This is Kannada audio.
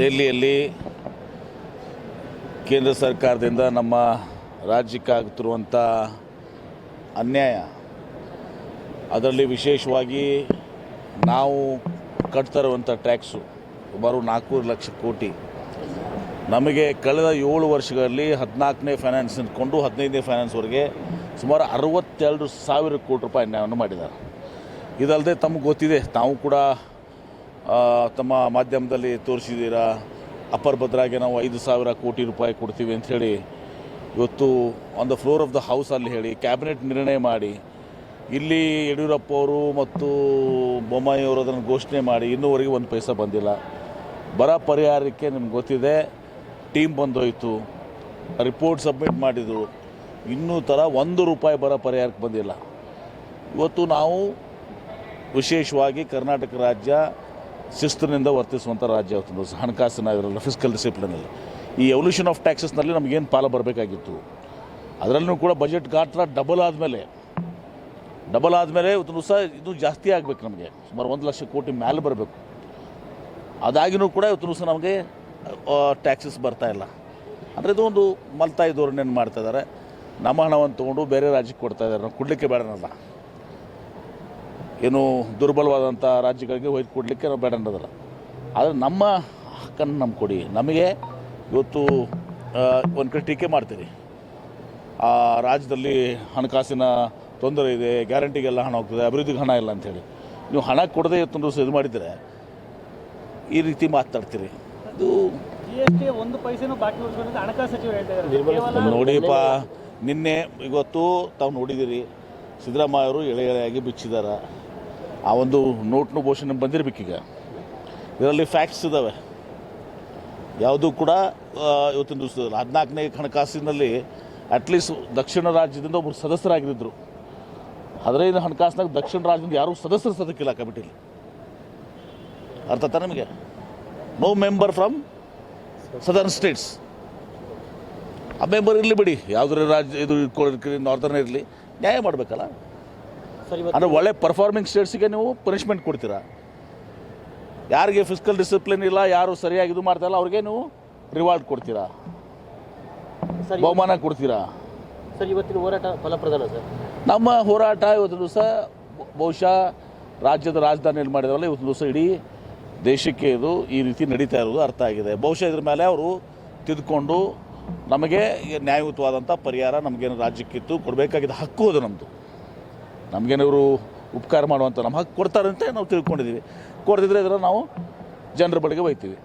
ದೆಹಲಿಯಲ್ಲಿ ಕೇಂದ್ರ ಸರ್ಕಾರದಿಂದ ನಮ್ಮ ರಾಜ್ಯಕ್ಕಾಗುತ್ತಿರುವಂಥ ಅನ್ಯಾಯ, ಅದರಲ್ಲಿ ವಿಶೇಷವಾಗಿ ನಾವು ಕಟ್ತಾ ಇರುವಂಥ ಟ್ಯಾಕ್ಸು ಸುಮಾರು 4 ಲಕ್ಷ ಕೋಟಿ. ನಮಗೆ ಕಳೆದ 7 ವರ್ಷಗಳಲ್ಲಿ 14ನೇ ಫೈನಾನ್ಸ್ ಅಂದ್ಕೊಂಡು 15ನೇ ಫೈನಾನ್ಸ್ವರೆಗೆ ಸುಮಾರು 62,000 ಕೋಟಿ ರೂಪಾಯಿ ಅನ್ಯಾಯವನ್ನು ಮಾಡಿದ್ದಾರೆ. ಇದಲ್ಲದೆ ತಮಗೆ ಗೊತ್ತಿದೆ, ತಾವು ಕೂಡ ತಮ್ಮ ಮಾಧ್ಯಮದಲ್ಲಿ ತೋರಿಸಿದ್ದೀರಾ, ಅಪ್ಪರ್ ಭದ್ರಾಗೆ ನಾವು 5,000 ಕೋಟಿ ರೂಪಾಯಿ ಕೊಡ್ತೀವಿ ಅಂಥೇಳಿ ಇವತ್ತು on the floor of the house ಅಲ್ಲಿ ಹೇಳಿ ಕ್ಯಾಬಿನೆಟ್ ನಿರ್ಣಯ ಮಾಡಿ, ಇಲ್ಲಿ ಯಡಿಯೂರಪ್ಪ ಅವರು ಮತ್ತು ಬೊಮ್ಮಾಯಿ ಅವರು ಅದನ್ನು ಘೋಷಣೆ ಮಾಡಿ ಇನ್ನೂವರೆಗೆ 1 ಪೈಸೆ ಬಂದಿಲ್ಲ. ಬರ ಪರಿಹಾರಕ್ಕೆ ನಿಮ್ಗೆ ಗೊತ್ತಿದೆ, ಟೀಮ್ ಬಂದೋಯ್ತು, ರಿಪೋರ್ಟ್ ಸಬ್ಮಿಟ್ ಮಾಡಿದರು, ಇನ್ನೂ ಥರ 1 ರೂಪಾಯಿ ಬರ ಪರಿಹಾರಕ್ಕೆ ಬಂದಿಲ್ಲ. ಇವತ್ತು ನಾವು ವಿಶೇಷವಾಗಿ ಕರ್ನಾಟಕ ರಾಜ್ಯ ಶಿಸ್ತಿನಿಂದ ವರ್ತಿಸುವಂಥ ರಾಜ್ಯ ಇವತ್ತು ಹಣಕಾಸಿನ ಇದರಲ್ಲಿ ಫಿಸ್ಕಲ್ ಡಿಸಿಪ್ಲಿನಲ್ಲಿ ಈ ಎವಲ್ಯೂಷನ್ ಆಫ್ ಟ್ಯಾಕ್ಸಸ್ನಲ್ಲಿ ನಮಗೇನು ಪಾಲು ಬರಬೇಕಾಗಿತ್ತು, ಅದರಲ್ಲೂ ಕೂಡ ಬಜೆಟ್ ಗಾತ್ರ ಡಬಲ್ ಆದಮೇಲೆ ಇವತ್ತು ಸಹ ಇದು ಜಾಸ್ತಿ ಆಗಬೇಕು. ನಮಗೆ ಸುಮಾರು 1 ಲಕ್ಷ ಕೋಟಿ ಮೇಲೆ ಬರಬೇಕು. ಅದಾಗಿನೂ ಕೂಡ ಇವತ್ತು ಸಹ ನಮಗೆ ಟ್ಯಾಕ್ಸಸ್ ಬರ್ತಾಯಿಲ್ಲ. ಅಂದರೆ ಇದು ಒಂದು ಮಲ್ತಾಯಿ ಧೋರಣೆಯನ್ನು ಮಾಡ್ತಾಯಿದ್ದಾರೆ. ನಮ್ಮ ಹಣವನ್ನು ತೊಗೊಂಡು ಬೇರೆ ರಾಜ್ಯಕ್ಕೆ ಕೊಡ್ತಾಯಿದ್ದಾರೆ. ನಾವು ಕೊಡಲಿಕ್ಕೆ ಬೇಡನಲ್ಲ, ಏನು ದುರ್ಬಲವಾದಂಥ ರಾಜ್ಯಗಳಿಗೆ ಒಯ್ದು ಕೊಡಲಿಕ್ಕೆ ನಾವು ಬೇಡ ಅನ್ನೋದಲ್ಲ. ಆದರೆ ನಮ್ಮ ಹಕ್ಕನ್ನು ನಮ್ಗೆ ಕೊಡಿ. ನಮಗೆ ಇವತ್ತು ಒಂದು ಕಡೆ ಟೀಕೆ ಮಾಡ್ತೀರಿ, ಆ ರಾಜ್ಯದಲ್ಲಿ ಹಣಕಾಸಿನ ತೊಂದರೆ ಇದೆ, ಗ್ಯಾರಂಟಿಗೆಲ್ಲ ಹಣ ಹೋಗ್ತದೆ, ಅಭಿವೃದ್ಧಿಗೆ ಹಣ ಇಲ್ಲ ಅಂಥೇಳಿ ನೀವು ಹಣ ಕೊಡದೆ ಇವತ್ತೊಂದು ಇದು ಮಾಡಿದರೆ ಈ ರೀತಿ ಮಾತಾಡ್ತೀರಿ. ಇದು ಒಂದು ಪೈಸೆನೂ ಬಾಕಿ ಉಳಿಸ್ಕೊಂಡು ಹಣಕಾಸು ಸಚಿವರು ಹೇಳ್ತಾರೆ. ನೋಡಿಪ್ಪ, ನಿನ್ನೆ ಇವತ್ತು ತಾವು ನೋಡಿದ್ದೀರಿ, ಸಿದ್ದರಾಮಯ್ಯ ಅವರು ಎಳೆಯಾಗಿ ಬಿಚ್ಚಿದ್ದಾರೆ. ಆ ಒಂದು ನೋಟ್ನು ಘೋಷಣೆ ಬಂದಿರಬೇಕೀಗ. ಇದರಲ್ಲಿ ಫ್ಯಾಕ್ಟ್ಸ್ ಇದ್ದಾವೆ, ಯಾವುದೂ ಕೂಡ ಇವತ್ತಿನ ದಿವಸದಲ್ಲಿ 14ನೇ ಹಣಕಾಸಿನಲ್ಲಿ ಅಟ್ಲೀಸ್ಟ್ ದಕ್ಷಿಣ ರಾಜ್ಯದಿಂದ ಒಬ್ಬರು ಸದಸ್ಯರಾಗಿದ್ದರು. 15 ಹಣಕಾಸಿನಾಗ ದಕ್ಷಿಣ ರಾಜ್ಯದಿಂದ ಯಾರೂ ಸದಸ್ಯರು ಸದಕ್ಕಿಲ್ಲ ಕಮಿಟಿಲಿ. ಅರ್ಥ ಆಯ್ತಾ ನಿಮಗೆ? No member from southern states. ಆ ಮೆಂಬರ್ ಇರಲಿ ಬಿಡಿ, ಯಾವುದ್ರ ರಾಜ್ಯ ಇದು ನಾರ್ದರ್ನ್ ಇರಲಿ, ನ್ಯಾಯ ಮಾಡಬೇಕಲ್ಲ. ಅಂದರೆ ಒಳ್ಳೆ ಪರ್ಫಾರ್ಮಿಂಗ್ ಸ್ಟೇಟ್ಸಿಗೆ ನೀವು ಪನಿಷ್ಮೆಂಟ್ ಕೊಡ್ತೀರಾ. ಯಾರಿಗೆ ಫಿಸ್ಕಲ್ ಡಿಸಿಪ್ಲಿನ್ ಇಲ್ಲ, ಯಾರು ಸರಿಯಾಗಿ ಇದು ಮಾಡ್ತಾಯಿಲ್ಲ, ಅವ್ರಿಗೆ ನೀವು ರಿವಾರ್ಡ್ ಕೊಡ್ತೀರಾ, ಬಹುಮಾನ ಕೊಡ್ತೀರಾ. ಸರ್, ಇವತ್ತಿನ ಹೋರಾಟ ಫಲಪ್ರದಾನ ಸರ್? ನಮ್ಮ ಹೋರಾಟ ಇವತ್ತು ದಿವಸ ಬಹುಶಃ ರಾಜ್ಯದ ರಾಜಧಾನಿಯಲ್ಲಿ ಮಾಡಿದ್ರಲ್ಲ, ಇವತ್ತು ದಿವಸ ಇಡೀ ದೇಶಕ್ಕೆ ಇದು ಈ ರೀತಿ ನಡೀತಾ ಇರೋದು ಅರ್ಥ ಆಗಿದೆ. ಬಹುಶಃ ಇದ್ರ ಮೇಲೆ ಅವರು ತಿದ್ದುಕೊಂಡು ನಮಗೆ ನ್ಯಾಯಯುತವಾದಂಥ ಪರಿಹಾರ ನಮಗೇನು ರಾಜ್ಯಕ್ಕಿತ್ತು ಕೊಡಬೇಕಾಗಿದ್ದ ಹಕ್ಕು ಅದು ನಮ್ಮದು. ನಮಗೇನವರು ಉಪಕಾರ ಮಾಡುವಂಥ ನಮ್ಮ ಹಕ್ಕು ಕೊಡ್ತಾರೆ ಅಂತ ನಾವು ತಿಳ್ಕೊಂಡಿದ್ದೀವಿ. ಕೊಡ್ದಿದ್ರೆ ಇದನ್ನು ನಾವು ಜನರ ಬಳಿಗೆ ಒಯ್ತೀವಿ.